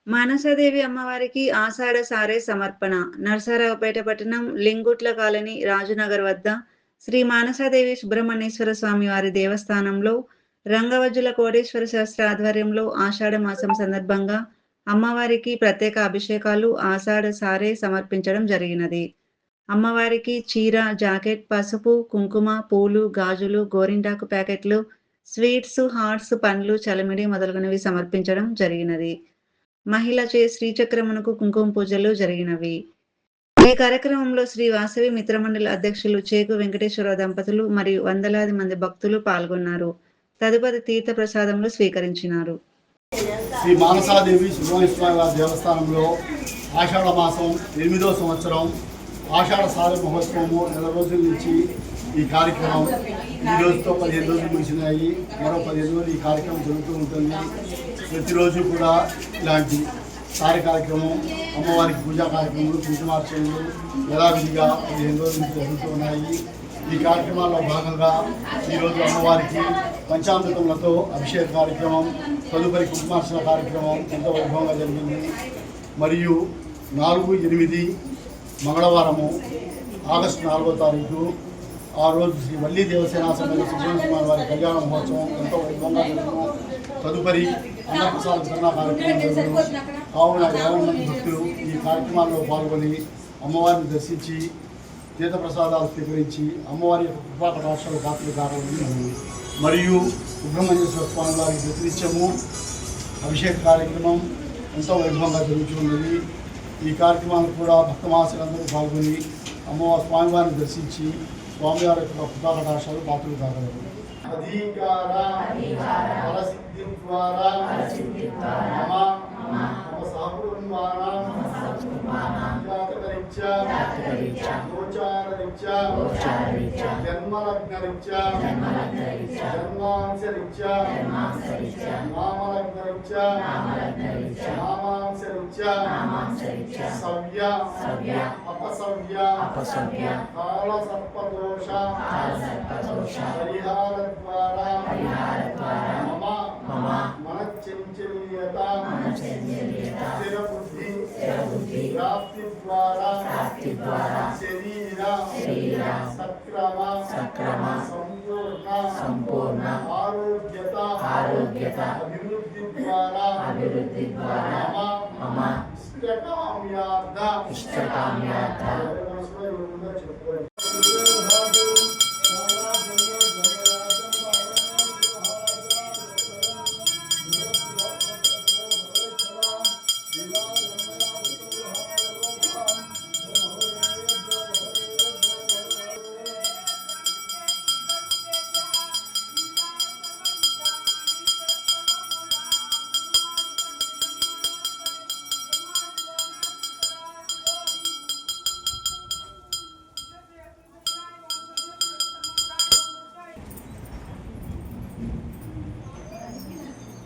మానసాదేవి అమ్మవారికి ఆషాఢ సారె సమర్పణ. నరసరావుపేట పట్టణం, లింగుట్ల కాలనీ, రాజునగర్ వద్ద శ్రీ మానసాదేవి సుబ్రహ్మణ్యేశ్వర స్వామి వారి దేవస్థానంలో రంగవజ్జుల కోటేశ్వర శాస్త్రి ఆధ్వర్యంలో ఆషాఢ మాసం సందర్భంగా అమ్మవారికి ప్రత్యేక అభిషేకాలు, ఆషాఢ సారె సమర్పించడం జరిగినది. అమ్మవారికి చీర, జాకెట్, పసుపు, కుంకుమ, పూలు, గాజులు, గోరింటాకు ప్యాకెట్లు, స్వీట్స్, హాట్స్, పండ్లు, చలిమిడి మొదలగునవి సమర్పించడం జరిగినది. మహిళచే శ్రీచక్రమునకు కుంకుమ పూజలు జరిగినవి. ఈ కార్యక్రమంలో శ్రీ వాసవి మిత్రమండలి అధ్యక్షులు చేకు వెంకటేశ్వర దంపతులు మరియు వందలాది మంది భక్తులు పాల్గొన్నారు. తదుపరి తీర్థ ప్రసాదములు స్వీకరించినారు. శ్రీ మానసాదేవి సుబ్రహ్మణ్యేశ్వర దేవస్థానంలో ఆషాఢ మాసం 8వ సంవత్సరం ఆషాఢ సారె మహోత్సవము నెల రోజుల నుంచి ఈ కార్యక్రమం ఈ రోజుతో 15 రోజులు ముగిసినాయి. మరో 15 రోజులు ఈ కార్యక్రమం జరుగుతూ ఉంటుంది. ప్రతిరోజు కూడా ఇలాంటి సారె కార్యక్రమం, అమ్మవారికి పూజా కార్యక్రమాలు, కుంకుమార్చనలు యథావిధిగా 15 రోజుల నుంచి జరుగుతూ ఉన్నాయి. ఈ కార్యక్రమాల్లో భాగంగా ఈరోజు అమ్మవారికి పంచామృతములతో అభిషేక కార్యక్రమం, తదుపరి కుంకుమార్చన కార్యక్రమం ఎంతో వైభవంగా జరిగింది. మరియు 4/8 మంగళవారము ఆగస్టు 4వ తారీఖు ఆ రోజు శ్రీ వల్లి దేవసేన సమేత సుబ్రహ్మణ్య వారి కళ్యాణ మహోత్సవం ఎంతో వైభవంగా జరుగును. తదుపరి అన్నప్రసాద వితరణ కార్యక్రమం జరుగును. కావున 50 మంది భక్తులు ఈ కార్యక్రమాల్లో పాల్గొని అమ్మవారిని దర్శించి తీర్థప్రసాదాలు స్వీకరించి అమ్మవారి యొక్క కృపా కటాక్షాలు పాత్రలు కావాలని మరియు సుబ్రహ్మణ్యేశ్వర స్వామి వారికి ప్రతినిత్యము అభిషేక కార్యక్రమం ఎంతో వైభవంగా జరుగుతున్నది. ఈ కార్యక్రమాన్ని కూడా భక్తమాసులందరూ పాల్గొని అమ్మవారి స్వామివారిని దర్శించి స్వామివారి యొక్క కృపా కటాక్షాలు పాత్రలు కాగలరు. జన్మలగ్నరీత్యా జన్మాంశరీత్యా నామలగ్నరీత్యా నామాంశరీత్యా సవ్య అపసవ్య కాలసర్పదోష పరిహార ద్వారా మమ మనశ్చంచల్యత స్థిరబుద్ధి ప్రాప్తి ద్వారా శరీర సక్రమ సంపూర్ణ ఆరోగ్యత అభివృద్ధి ద్వారా మమ ఇష్టకామ్యార్థ